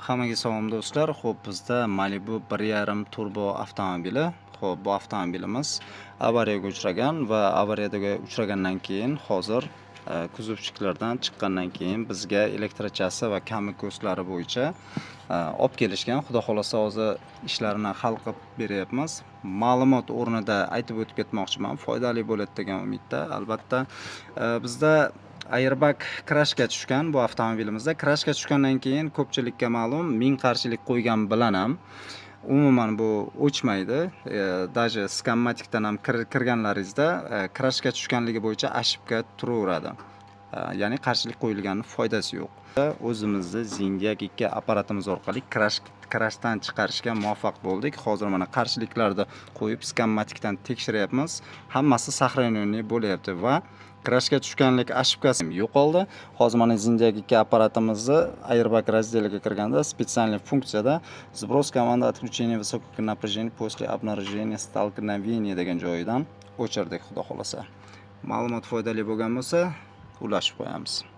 Hammaga salom do'stlar. Xo'p, bizda Malibu 1.5 turbo avtomobili. Xo'p, bu avtomobilimiz avariyaga uchragan va avariyaga uchragandan keyin hozir kuzovchilardan chiqqandan keyin bizga elektrochassi va kamik ko'zlari bo'yicha olib kelishgan. Xudo xolasa hozir ishlarini hal qilib beryapmiz. Ma'lumot o'rnida aytib o'tib ketmoqchiman, foydali bo'ladi degan umidda. Albatta, bizda airbag krashga tushgan bu avtomobilimizda. Krashga tushgandan keyin ko'pchilikka ma'lum, ming qarshilik qo'ygan bilan ham umuman bu o'chmaydi. Даже skanmatikdan ham kirganlaringizda krashga tushganligi bo'yicha ashibga turaveradi. Ya'ni qarshilik qo'yilganining foydasi yo'q. O'zimizni Zindiag 2 apparatimiz orqali krashdan chiqarishga muvaffaq bo'ldik. Hozir mana qarshiliklarni qo'yib skanmatikdan tekshiryapmiz. Hammasi сохранённый bo'lyapti va krashga tushganlik ashibkasi yo'qoldi. Hozir mana Zindiag 2 apparatimizni airbag razdeliga kirganda специальный funksiyada сброс команда отключения высокого напряжения после обнаружения столкновения degan joyidan o'chirdik, xudo xolasa. Ma'lumot foydali bo'lgan bo'lsa, ulashib qo'yamiz.